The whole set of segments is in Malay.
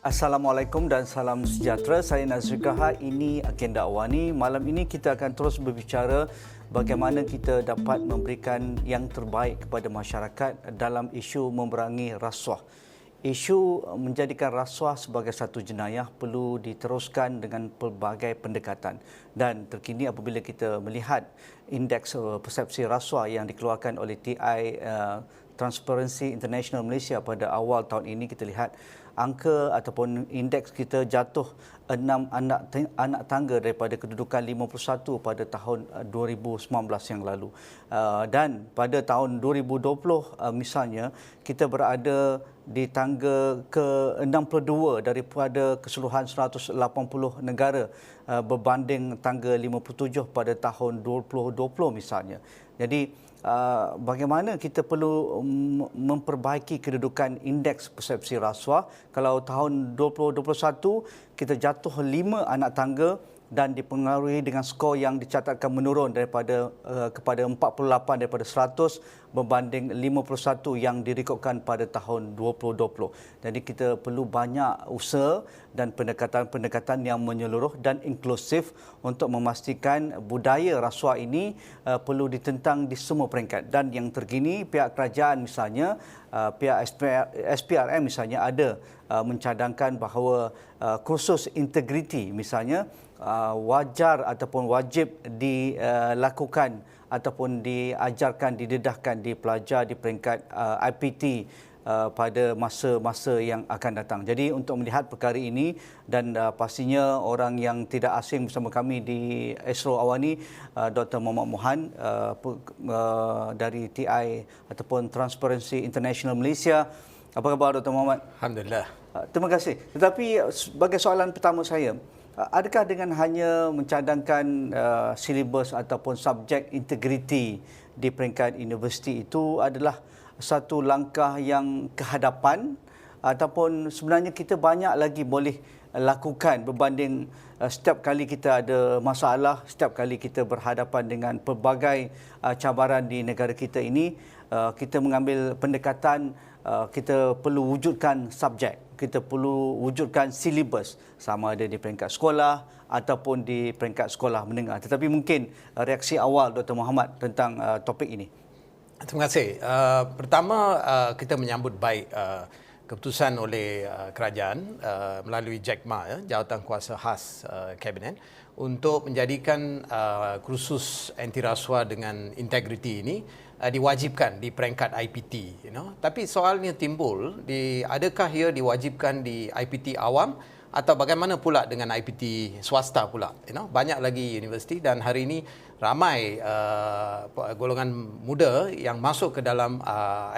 Assalamualaikum dan salam sejahtera. Saya Nazri Kahar. Ini Agenda Awani. Malam ini kita akan terus berbicara bagaimana kita dapat memberikan yang terbaik kepada masyarakat dalam isu memerangi rasuah. Isu menjadikan rasuah sebagai satu jenayah perlu diteruskan dengan pelbagai pendekatan. Dan terkini apabila kita melihat indeks persepsi rasuah yang dikeluarkan oleh TI Transparency International Malaysia pada awal tahun ini, kita lihat angka ataupun indeks kita jatuh 6 anak tangga daripada kedudukan 51 pada tahun 2019 yang lalu. Dan pada tahun 2020 misalnya kita berada di tangga ke-62 daripada keseluruhan 180 negara berbanding tangga 57 pada tahun 2020 misalnya. Jadi bagaimana kita perlu memperbaiki kedudukan indeks persepsi rasuah. Kalau tahun 2021 kita jatuh 5 anak tangga dan dipengaruhi dengan skor yang dicatatkan menurun daripada kepada 48 daripada 100 berbanding 51 yang direkodkan pada tahun 2020. Jadi kita perlu banyak usaha dan pendekatan-pendekatan yang menyeluruh dan inklusif untuk memastikan budaya rasuah ini perlu ditentang di semua peringkat. Dan yang terkini pihak kerajaan misalnya, pihak SPRM misalnya ada mencadangkan bahawa kursus integriti misalnya wajar ataupun wajib dilakukan ataupun diajarkan, didedahkan di pelajar di peringkat IPT pada masa-masa yang akan datang. Jadi untuk melihat perkara ini dan pastinya orang yang tidak asing bersama kami di Astro Awani, Dr. Muhammad Mohan dari TI ataupun Transparency International Malaysia. Apa khabar Dr. Muhammad? Alhamdulillah. Terima kasih. Tetapi sebagai soalan pertama saya, adakah dengan hanya mencadangkan silibus ataupun subjek integriti di peringkat universiti itu adalah satu langkah yang ke hadapan, ataupun sebenarnya kita banyak lagi boleh lakukan berbanding setiap kali kita ada masalah, setiap kali kita berhadapan dengan pelbagai cabaran di negara kita ini, kita mengambil pendekatan kita perlu wujudkan subjek, kita perlu wujudkan silibus sama ada di peringkat sekolah ataupun di peringkat sekolah menengah. Tetapi mungkin reaksi awal Dr. Muhammad tentang topik ini. Terima kasih. Pertama, kita menyambut baik keputusan oleh kerajaan melalui JAKMA, Jawatan Kuasa Khas Kabinet, untuk menjadikan kursus anti rasuah dengan integriti ini diwajibkan di peringkat IPT. Tapi soalnya timbul, adakah ia diwajibkan di IPT awam atau bagaimana pula dengan IPT swasta pula? Banyak lagi universiti dan hari ini ramai golongan muda yang masuk ke dalam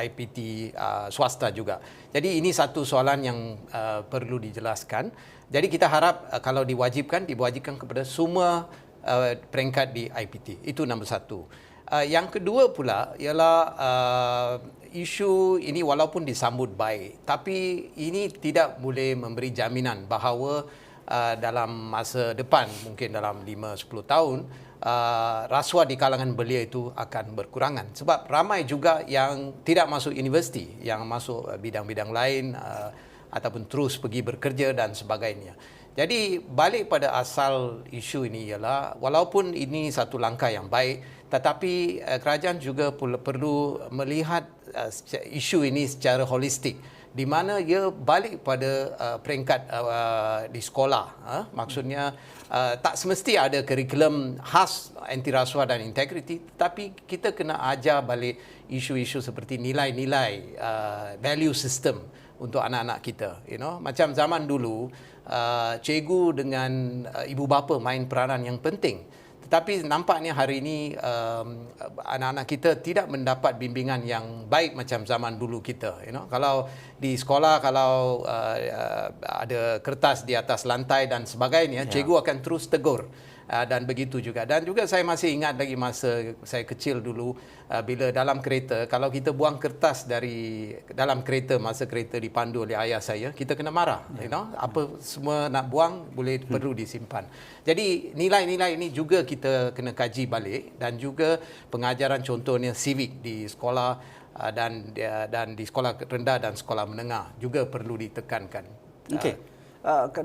IPT swasta juga. Jadi ini satu soalan yang perlu dijelaskan. Jadi kita harap kalau diwajibkan kepada semua peringkat di IPT. Itu nombor satu. Yang kedua pula ialah isu ini walaupun disambut baik, tapi ini tidak boleh memberi jaminan bahawa dalam masa depan, mungkin dalam 5-10 tahun, rasuah di kalangan belia itu akan berkurangan. Sebab ramai juga yang tidak masuk universiti, yang masuk bidang-bidang lain ataupun terus pergi bekerja dan sebagainya. Jadi balik pada asal isu ini ialah walaupun ini satu langkah yang baik, tetapi kerajaan juga perlu melihat isu ini secara holistik, di mana ia balik pada peringkat di sekolah. Maksudnya tak semesti ada kurikulum khas anti rasuah dan integriti, tetapi kita kena ajar balik isu-isu seperti nilai-nilai, value system untuk anak-anak kita. Macam zaman dulu, cikgu dengan ibu bapa main peranan yang penting. Tetapi nampaknya hari ini anak-anak kita tidak mendapat bimbingan yang baik macam zaman dulu kita. Kalau di sekolah, kalau ada kertas di atas lantai dan sebagainya, cikgu akan terus tegur. Dan begitu juga. Dan juga saya masih ingat lagi masa saya kecil dulu, bila dalam kereta, kalau kita buang kertas dari dalam kereta, masa kereta dipandu oleh ayah saya, kita kena marah. Apa semua nak buang boleh perlu disimpan. Jadi nilai-nilai ini juga kita kena kaji balik, dan juga pengajaran contohnya civic di sekolah dan di sekolah rendah dan sekolah menengah juga perlu ditekankan. Okey.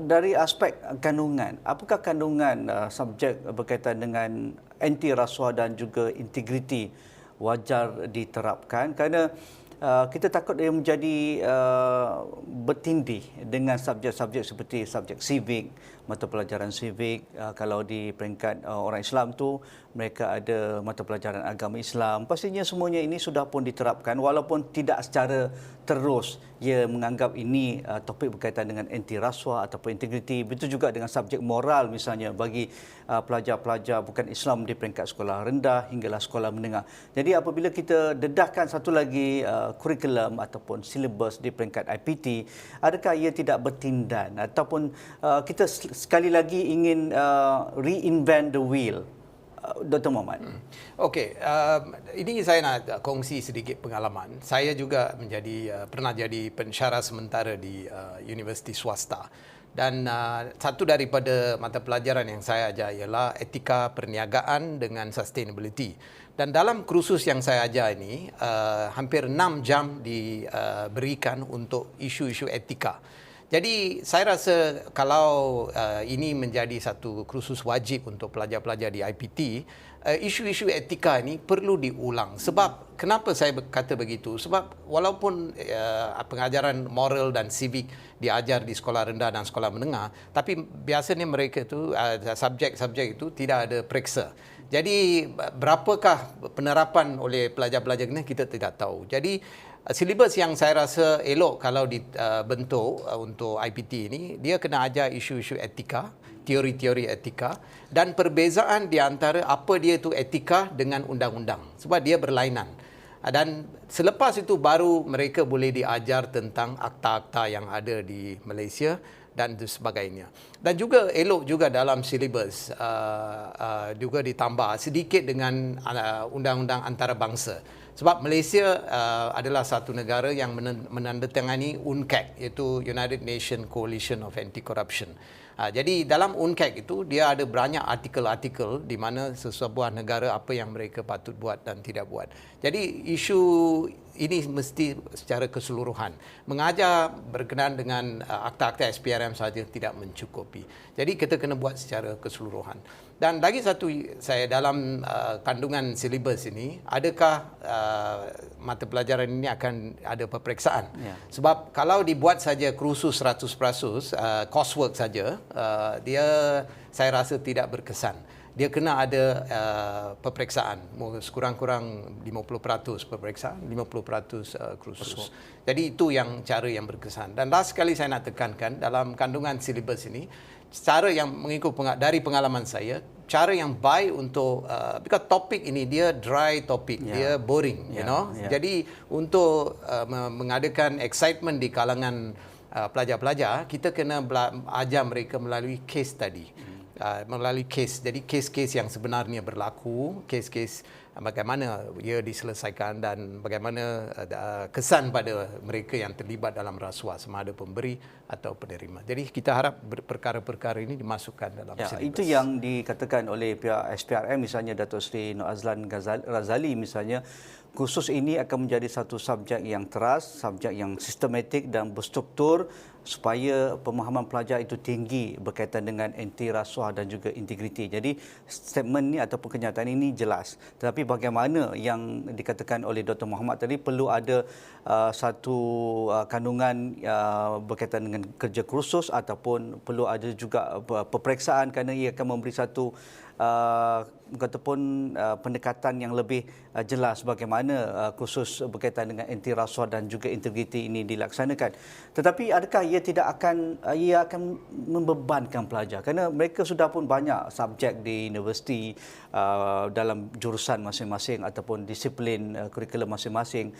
dari aspek kandungan, apakah kandungan subjek berkaitan dengan anti rasuah dan juga integriti wajar diterapkan? Kerana kita takut dia menjadi bertindih dengan subjek-subjek seperti subjek civic, mata pelajaran civic. Kalau di peringkat orang Islam tu mereka ada mata pelajaran agama Islam. Pastinya semuanya ini sudah pun diterapkan walaupun tidak secara terus. Ia menganggap ini topik berkaitan dengan anti rasuah ataupun integriti. Begitu juga dengan subjek moral misalnya bagi pelajar-pelajar bukan Islam di peringkat sekolah rendah hinggalah sekolah menengah. Jadi apabila kita dedahkan satu lagi kurikulum ataupun silibus di peringkat IPT, adakah ia tidak bertindan ataupun kita sekali lagi ingin reinvent the wheel? Dr. Muhammad. Okey, ini saya nak kongsi sedikit pengalaman. Saya juga pernah jadi pensyarah sementara di universiti swasta. Dan satu daripada mata pelajaran yang saya ajar ialah etika perniagaan dengan sustainability. Dan dalam kursus yang saya ajar ini, hampir 6 jam diberikan untuk isu-isu etika. Jadi saya rasa kalau ini menjadi satu kursus wajib untuk pelajar-pelajar di IPT, isu-isu etika ini perlu diulang. Sebab kenapa saya kata begitu? Sebab walaupun pengajaran moral dan civic diajar di sekolah rendah dan sekolah menengah, tapi biasanya mereka itu subjek-subjek itu tidak ada periksa. Jadi berapakah penerapan oleh pelajar-pelajar ini kita tidak tahu. Jadi silibus yang saya rasa elok kalau dibentuk untuk IPT ini, dia kena ajar isu-isu etika, teori-teori etika dan perbezaan di antara apa dia itu etika dengan undang-undang. Sebab dia berlainan. Dan selepas itu baru mereka boleh diajar tentang akta-akta yang ada di Malaysia dan sebagainya. Dan juga elok juga dalam silibus juga ditambah sedikit dengan undang-undang antarabangsa. Sebab Malaysia adalah satu negara yang menandatangani UNCAC, iaitu United Nations Coalition of Anti-Corruption. Jadi dalam UNCAC itu dia ada banyak artikel-artikel di mana sesebuah negara apa yang mereka patut buat dan tidak buat. Jadi isu ini mesti secara keseluruhan. Mengajar berkenaan dengan akta-akta SPRM saja tidak mencukupi. Jadi kita kena buat secara keseluruhan. Dan lagi satu, saya dalam kandungan silibus ini, adakah mata pelajaran ini akan ada peperiksaan? Ya. Sebab kalau dibuat saja kursus 100%, coursework saja, dia saya rasa tidak berkesan. Dia kena ada peperiksaan, sekurang-kurang 50% peperiksaan, 50% kursus. Jadi itu yang cara yang berkesan. Dan last sekali saya nak tekankan dalam kandungan silibus ini, cara yang mengikut dari pengalaman saya, cara yang baik untuk because topik ini dia dry topik, dia boring, you know. Jadi untuk mengadakan excitement di kalangan pelajar-pelajar, kita kena ajar mereka melalui case study. Melalui case. Jadi case-case yang sebenarnya berlaku, case-case bagaimana ia diselesaikan dan bagaimana kesan pada mereka yang terlibat dalam rasuah, sama ada pemberi atau penerima. Jadi kita harap perkara-perkara ini dimasukkan dalam silibus. Itu yang dikatakan oleh pihak SPRM, misalnya Datuk Seri Nur Azlan Razali misalnya, kursus ini akan menjadi satu subjek yang teras, subjek yang sistematik dan berstruktur supaya pemahaman pelajar itu tinggi berkaitan dengan anti rasuah dan juga integriti. Jadi statement ini ataupun kenyataan ini jelas. Tetapi bagaimana yang dikatakan oleh Dr. Muhammad tadi, perlu ada satu kandungan berkaitan dengan kerja kursus ataupun perlu ada juga peperiksaan kerana ia akan memberi satu ataupun pendekatan yang lebih jelas bagaimana kursus berkaitan dengan anti rasuah dan juga integriti ini dilaksanakan. Tetapi adakah ia akan membebankan pelajar? Kerana mereka sudah pun banyak subjek di universiti dalam jurusan masing-masing ataupun disiplin kurikulum masing-masing.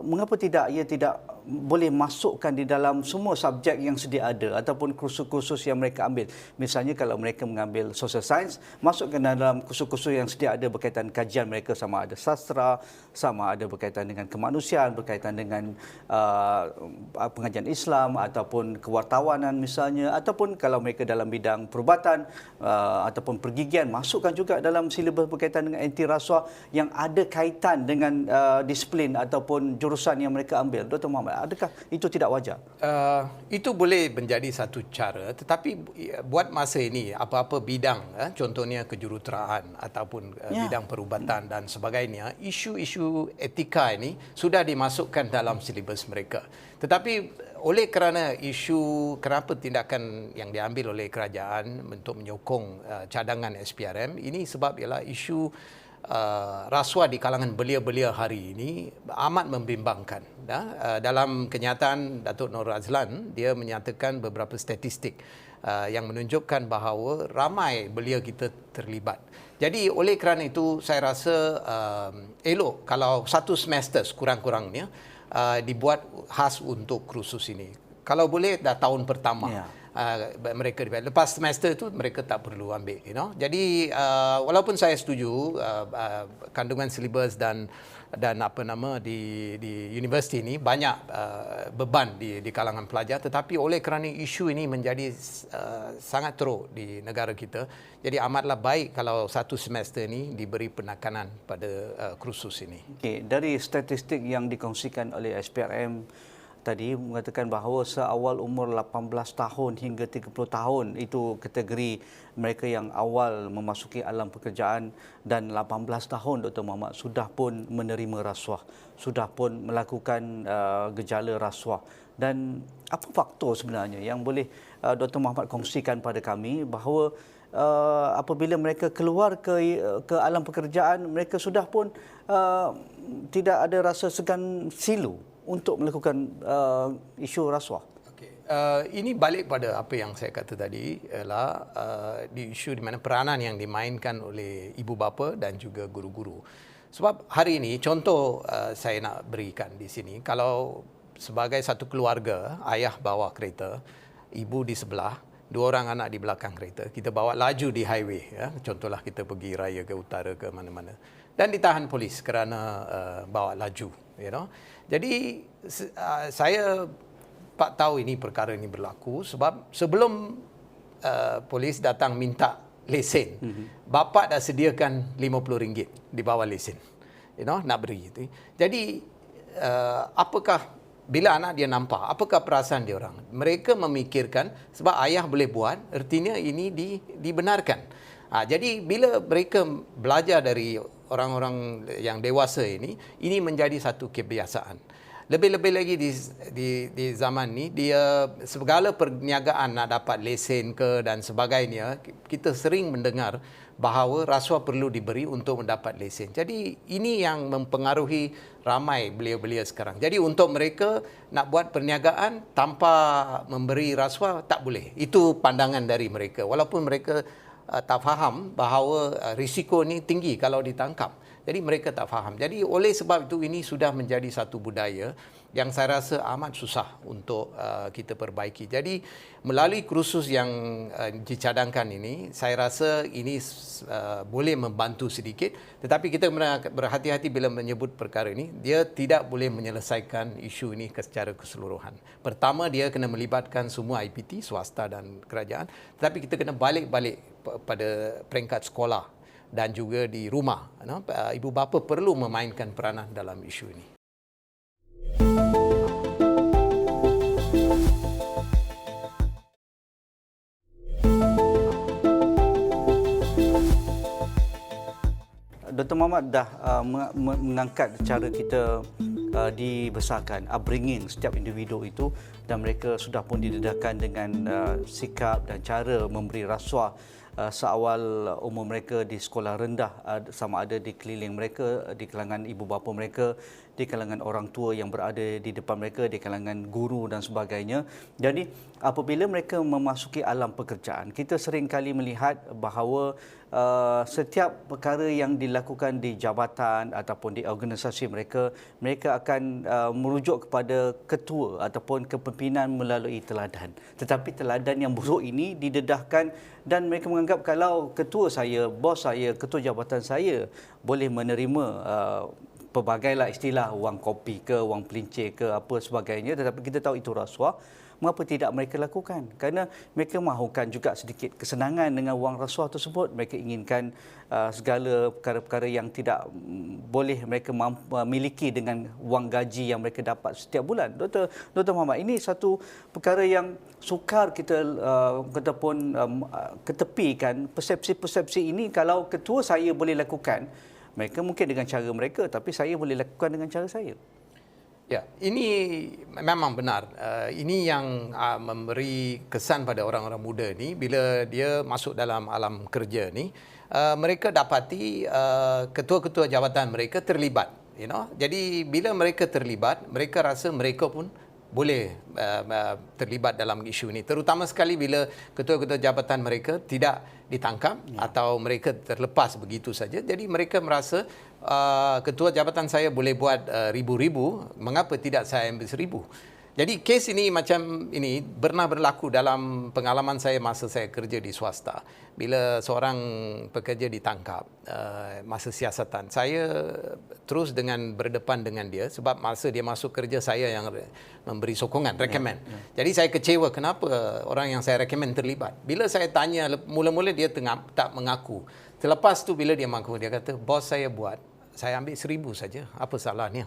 Mengapa ia tidak boleh masukkan di dalam semua subjek yang sedia ada ataupun kursus-kursus yang mereka ambil? Misalnya kalau mereka mengambil social science, masuk masukkan dalam kursus-kursus yang sedia ada berkaitan kajian mereka, sama ada sastra, sama ada berkaitan dengan kemanusiaan, berkaitan dengan pengajian Islam ataupun kewartawanan misalnya, ataupun kalau mereka dalam bidang perubatan ataupun pergigian, masukkan juga dalam silibus berkaitan dengan anti rasuah yang ada kaitan dengan disiplin ataupun jurusan yang mereka ambil. Dr. Mohammad, adakah itu tidak wajar? Itu boleh menjadi satu cara, tetapi buat masa ini apa-apa bidang, contohnya kejuruteraan ataupun bidang perubatan dan sebagainya, isu-isu etika ini sudah dimasukkan dalam silibus mereka. Tetapi oleh kerana isu kenapa tindakan yang diambil oleh kerajaan untuk menyokong cadangan SPRM ini, sebab ialah isu rasuah di kalangan belia-belia hari ini amat membimbangkan. Dalam kenyataan Datuk Nur Azlan, dia menyatakan beberapa statistik yang menunjukkan bahawa ramai belia kita terlibat. Jadi oleh kerana itu saya rasa elok kalau satu semester sekurang-kurangnya dibuat khas untuk kursus ini. Kalau boleh dah tahun pertama. Mereka lepas semester itu mereka tak perlu ambil, Jadi walaupun saya setuju kandungan silibus dan apa nama di universiti ini banyak beban di kalangan pelajar, tetapi oleh kerana isu ini menjadi sangat teruk di negara kita, jadi amatlah baik kalau satu semester ini diberi penekanan pada kursus ini. Okey, dari statistik yang dikongsikan oleh SPRM tadi mengatakan bahawa seawal umur 18 tahun hingga 30 tahun itu kategori mereka yang awal memasuki alam pekerjaan, dan 18 tahun Dr. Mohammad sudah pun menerima rasuah, sudah pun melakukan gejala rasuah. Dan apa faktor sebenarnya yang boleh Dr. Mohammad kongsikan pada kami bahawa apabila mereka keluar ke alam pekerjaan, mereka sudah pun tidak ada rasa segan silu untuk melakukan isu rasuah? Ini balik pada apa yang saya kata tadi, ialah di isu di mana peranan yang dimainkan oleh ibu bapa dan juga guru-guru. Sebab hari ini contoh saya nak berikan di sini, kalau sebagai satu keluarga, ayah bawa kereta, ibu di sebelah, dua orang anak di belakang kereta, kita bawa laju di highway, contohlah kita pergi raya ke utara ke mana-mana, dan ditahan polis kerana bawa laju, Jadi saya tahu ini perkara ini berlaku sebab sebelum polis datang minta lesen, bapa dah sediakan RM50 di bawah lesen, nak beri itu. Jadi apakah bila anak dia nampak, apakah perasaan dia orang? Mereka memikirkan sebab ayah boleh buat, artinya ini dibenarkan. Jadi bila mereka belajar dari orang-orang yang dewasa ini menjadi satu kebiasaan. Lebih-lebih lagi di zaman ni, dia segala perniagaan nak dapat lesen ke dan sebagainya, kita sering mendengar bahawa rasuah perlu diberi untuk mendapat lesen. Jadi ini yang mempengaruhi ramai belia-belia sekarang. Jadi untuk mereka nak buat perniagaan tanpa memberi rasuah tak boleh. Itu pandangan dari mereka. Walaupun mereka tak faham bahawa risiko ni tinggi kalau ditangkap. Jadi mereka tak faham. Jadi oleh sebab itu ini sudah menjadi satu budaya yang saya rasa amat susah untuk kita perbaiki. Jadi melalui kursus yang dicadangkan ini, saya rasa ini boleh membantu sedikit. Tetapi kita berhati-hati bila menyebut perkara ini, dia tidak boleh menyelesaikan isu ini secara keseluruhan. Pertama, dia kena melibatkan semua IPT, swasta dan kerajaan. Tetapi kita kena balik-balik pada peringkat sekolah dan juga di rumah. Ibu bapa perlu memainkan peranan dalam isu ini. Dr. Mohammad dah mengangkat cara kita dibesarkan, upbringing setiap individu itu, dan mereka sudah pun didedahkan dengan sikap dan cara memberi rasuah seawal umur mereka di sekolah rendah, sama ada di keliling mereka, di kalangan ibu bapa mereka, di kalangan orang tua yang berada di depan mereka, di kalangan guru dan sebagainya. Jadi apabila mereka memasuki alam pekerjaan, kita sering kali melihat bahawa setiap perkara yang dilakukan di jabatan ataupun di organisasi mereka, mereka akan merujuk kepada ketua ataupun kepimpinan melalui teladan. Tetapi teladan yang buruk ini didedahkan dan mereka menganggap kalau ketua saya, bos saya, ketua jabatan saya boleh menerima pelbagailah istilah wang kopi ke, wang pelincir ke, apa sebagainya, tetapi kita tahu itu rasuah. Mengapa tidak mereka lakukan? Kerana mereka mahukan juga sedikit kesenangan dengan wang rasuah tersebut. Mereka inginkan segala perkara-perkara yang tidak boleh mereka miliki dengan wang gaji yang mereka dapat setiap bulan. Dr. Muhammad, ini satu perkara yang sukar kita ataupun ketepikan. Persepsi-persepsi ini kalau ketua saya boleh lakukan, mereka mungkin dengan cara mereka, tapi saya boleh lakukan dengan cara saya. Ya, ini memang benar. Ini yang memberi kesan pada orang-orang muda ni bila dia masuk dalam alam kerja ni, mereka dapati ketua-ketua jabatan mereka terlibat, Jadi bila mereka terlibat, mereka rasa mereka pun boleh terlibat dalam isu ini. Terutama sekali bila ketua-ketua jabatan mereka tidak ditangkap atau mereka terlepas begitu saja. Jadi mereka merasa ketua jabatan saya boleh buat ribu-ribu, mengapa tidak saya ambil 1,000? Jadi kes ini macam ini pernah berlaku dalam pengalaman saya masa saya kerja di swasta. Bila seorang pekerja ditangkap masa siasatan, saya terus berdepan dengan dia sebab masa dia masuk kerja saya yang memberi sokongan, recommend. Jadi saya kecewa kenapa orang yang saya recommend terlibat. Bila saya tanya, mula-mula dia tak mengaku. Selepas tu bila dia mengaku, dia kata, bos saya buat, saya ambil 1,000 saja, apa salahnya?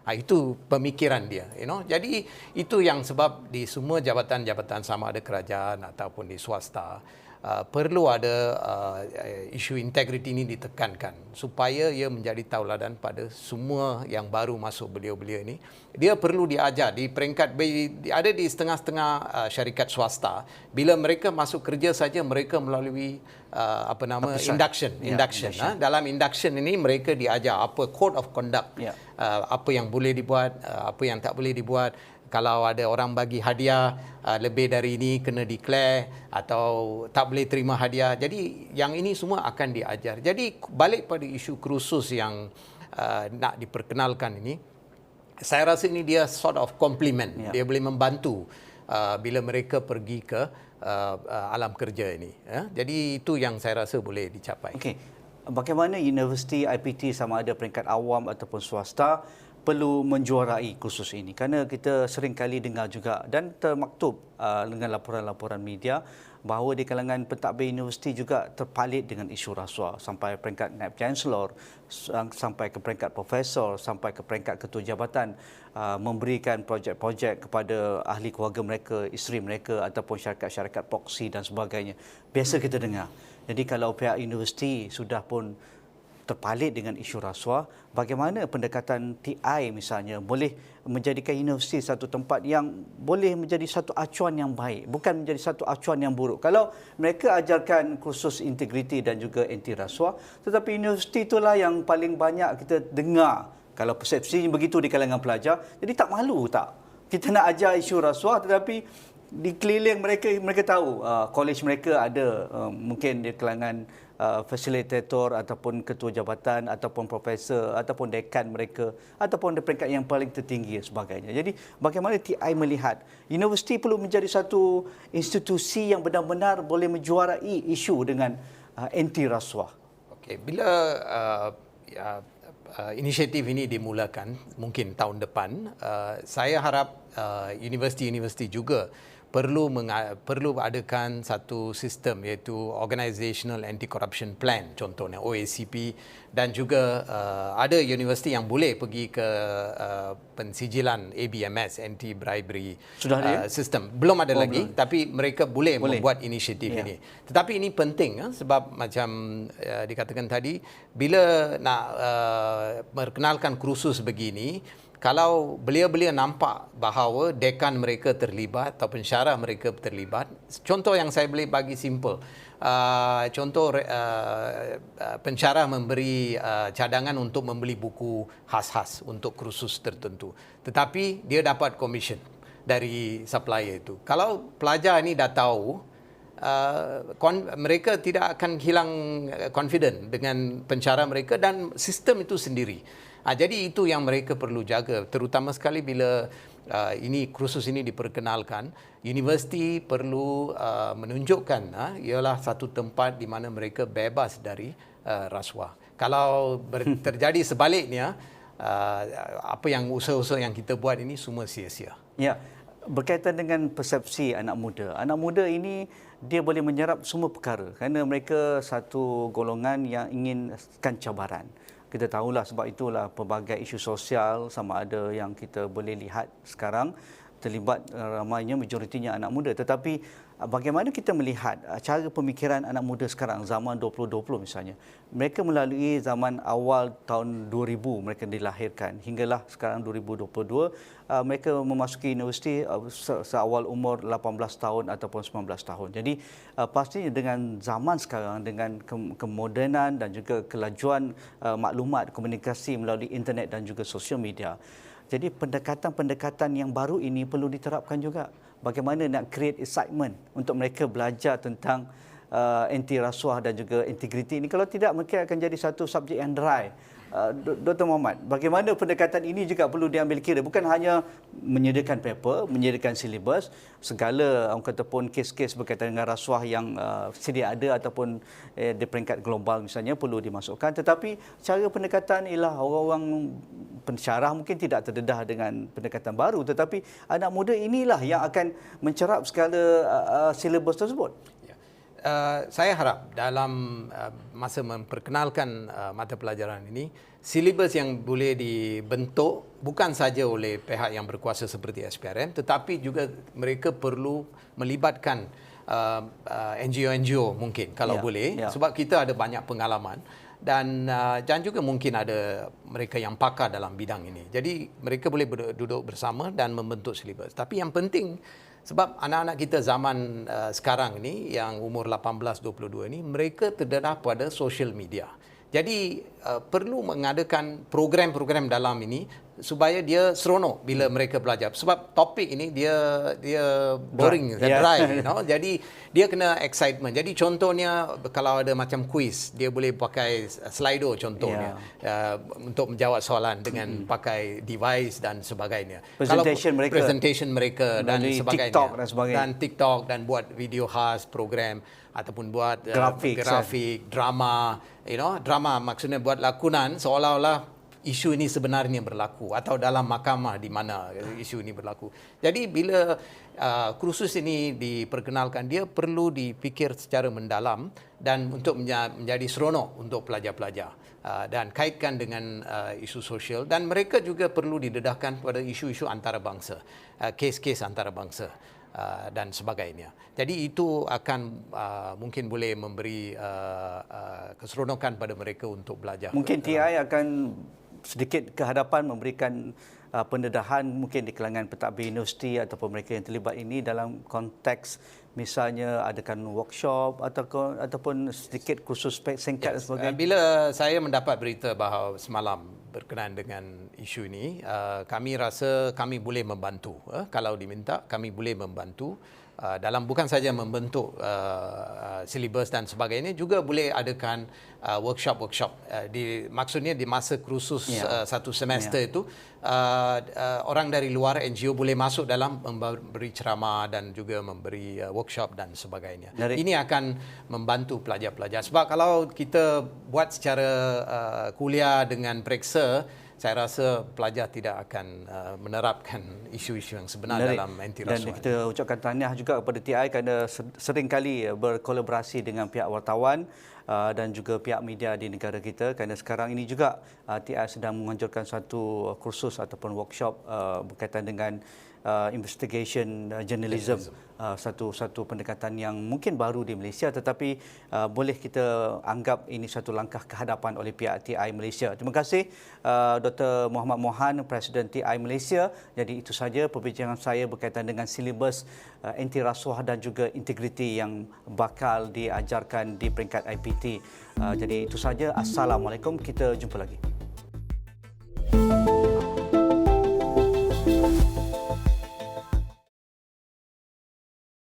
Itu pemikiran dia, Jadi itu yang sebab di semua jabatan-jabatan sama ada kerajaan ataupun di swasta perlu ada isu integriti ini ditekankan supaya ia menjadi tauladan pada semua yang baru masuk beliau-beliau ini. Dia perlu diajar di peringkat ada di setengah-setengah syarikat swasta. Bila mereka masuk kerja saja mereka melalui induction. Dalam induction ini mereka diajar apa code of conduct, apa yang boleh dibuat, apa yang tak boleh dibuat. Kalau ada orang bagi hadiah lebih dari ini kena declare atau tak boleh terima hadiah. Jadi yang ini semua akan diajar. Jadi balik pada isu kursus yang nak diperkenalkan ini, saya rasa ini dia sort of compliment. Dia boleh membantu bila mereka pergi ke alam kerja ini. Jadi itu yang saya rasa boleh dicapai. Okey. Bagaimana universiti IPT sama ada peringkat awam ataupun swasta perlu menjuarai kursus ini? Kerana kita sering kali dengar juga dan termaktub dengan laporan-laporan media bahawa di kalangan pentadbir universiti juga terpalit dengan isu rasuah sampai peringkat naib chancellor, sampai ke peringkat profesor, sampai ke peringkat ketua jabatan memberikan projek-projek kepada ahli keluarga mereka, isteri mereka ataupun syarikat-syarikat proksi dan sebagainya. Biasa kita dengar. Jadi kalau pihak universiti sudah pun terpalit dengan isu rasuah, bagaimana pendekatan TI misalnya boleh menjadikan universiti satu tempat yang boleh menjadi satu acuan yang baik, bukan menjadi satu acuan yang buruk. Kalau mereka ajarkan kursus integriti dan juga anti rasuah, tetapi universiti itulah yang paling banyak kita dengar kalau persepsinya begitu di kalangan pelajar, jadi tak malu tak? Kita nak ajar isu rasuah tetapi di keliling mereka tahu college mereka ada mungkin di kalangan fasilitator ataupun ketua jabatan ataupun profesor ataupun dekan mereka ataupun di peringkat yang paling tertinggi dan sebagainya. Jadi bagaimana TI melihat universiti perlu menjadi satu institusi yang benar-benar boleh menjuarai isu dengan anti rasuah. Okey, bila inisiatif ini dimulakan mungkin tahun depan, saya harap universiti-universiti juga perlu adakan satu sistem iaitu Organizational Anti-Corruption Plan, contohnya OACP, dan juga ada universiti yang boleh pergi ke pensijilan ABMS, Anti-Bribery System. Belum ada lagi, tapi mereka boleh membuat inisiatif ini. Tetapi ini penting sebab macam dikatakan tadi, bila nak perkenalkan kursus begini, kalau beliau-beliau nampak bahawa dekan mereka terlibat atau pensyarah mereka terlibat, contoh yang saya boleh bagi simple. Contoh pensyarah memberi cadangan untuk membeli buku khas-khas untuk kursus tertentu. Tetapi dia dapat komisen dari supplier itu. Kalau pelajar ini dah tahu, mereka tidak akan hilang confident dengan pensyarah mereka dan sistem itu sendiri. Jadi itu yang mereka perlu jaga, terutama sekali bila ini kursus ini diperkenalkan, universiti perlu menunjukkan ialah satu tempat di mana mereka bebas dari rasuah. Kalau terjadi sebaliknya, apa yang usaha-usaha yang kita buat ini semua sia-sia. Ya, berkaitan dengan persepsi anak muda. Anak muda ini dia boleh menyerap semua perkara kerana mereka satu golongan yang inginkan cabaran. Kita tahulah sebab itulah pelbagai isu sosial sama ada yang kita boleh lihat sekarang terlibat ramainya majoritinya anak muda. Tetapi bagaimana kita melihat cara pemikiran anak muda sekarang zaman 2020 misalnya. Mereka melalui zaman awal tahun 2000 mereka dilahirkan hinggalah sekarang 2022 mereka memasuki universiti seawal umur 18 tahun ataupun 19 tahun. Jadi pastinya dengan zaman sekarang dengan kemodenan dan juga kelajuan maklumat komunikasi melalui internet dan juga sosial media. Jadi pendekatan-pendekatan yang baru ini perlu diterapkan juga. Bagaimana nak create excitement untuk mereka belajar tentang anti rasuah dan juga integriti ini. Kalau tidak, mereka akan jadi satu subjek yang dry. Dr. Muhammad, bagaimana pendekatan ini juga perlu diambil kira? Bukan hanya menyediakan paper, menyediakan silibus, segala orang kata pun kes-kes berkaitan dengan rasuah yang sedia ada ataupun di peringkat global misalnya perlu dimasukkan. Tetapi cara pendekatan ialah orang-orang pensyarah mungkin tidak terdedah dengan pendekatan baru, tetapi anak muda inilah yang akan mencerap segala silibus tersebut. Saya harap dalam masa memperkenalkan mata pelajaran ini, silibus yang boleh dibentuk bukan saja oleh pihak yang berkuasa seperti SPRM, tetapi juga mereka perlu melibatkan NGO-NGO mungkin kalau boleh, sebab kita ada banyak pengalaman dan juga mungkin ada mereka yang pakar dalam bidang ini. Jadi mereka boleh duduk bersama dan membentuk silibus. Tapi yang penting, sebab anak-anak kita zaman sekarang ini yang umur 18-22 ini, mereka terdedah pada social media. Jadi perlu mengadakan program-program dalam ini supaya dia seronok bila mereka belajar. Sebab topik ini dia boring, dry, Jadi dia kena excitement. Jadi contohnya kalau ada macam quiz, dia boleh pakai Slido contohnya untuk menjawab soalan dengan pakai device dan sebagainya. Presentation mereka dan sebagainya. Dan TikTok dan buat video khas program ataupun buat grafik, drama, drama maksudnya buat lakonan seolah-olah isu ini sebenarnya berlaku atau dalam mahkamah di mana isu ini berlaku. Jadi bila kursus ini diperkenalkan, dia perlu dipikir secara mendalam dan untuk menjadi seronok untuk pelajar-pelajar dan kaitkan dengan isu sosial, dan mereka juga perlu didedahkan pada isu-isu antarabangsa, kes-kes antarabangsa dan sebagainya. Jadi itu akan mungkin boleh memberi keseronokan pada mereka untuk belajar. Mungkin TI akan sedikit ke hadapan memberikan pendedahan mungkin di kalangan pentadbir universiti ataupun mereka yang terlibat ini dalam konteks misalnya adakan workshop ataupun sedikit kursus singkat dan sebagainya. Bila saya mendapat berita bahawa semalam berkenaan dengan isu ini, kami rasa kami boleh membantu. Kalau diminta, kami boleh membantu. Dalam bukan saja membentuk silibus dan sebagainya, juga boleh adakan workshop. Maksudnya di masa kursus satu semester itu, orang dari luar NGO boleh masuk dalam memberi ceramah dan juga memberi workshop dan sebagainya. Ini akan membantu pelajar-pelajar. Sebab kalau kita buat secara kuliah dengan periksa, saya rasa pelajar tidak akan menerapkan isu-isu yang sebenar dalam anti rasuah. Dan kita ucapkan tahniah juga kepada TI kerana sering kali berkolaborasi dengan pihak wartawan dan juga pihak media di negara kita, kerana sekarang ini juga TI sedang menganjurkan satu kursus ataupun workshop berkaitan dengan investigation journalism, satu pendekatan yang mungkin baru di Malaysia, tetapi boleh kita anggap ini satu langkah ke hadapan oleh pihak TI Malaysia. Terima kasih Dr. Muhammad Mohan, Presiden TI Malaysia. Jadi itu saja perbincangan saya berkaitan dengan silibus anti rasuah dan juga integriti yang bakal diajarkan di peringkat IPT. Jadi itu saja. Assalamualaikum. Kita jumpa lagi.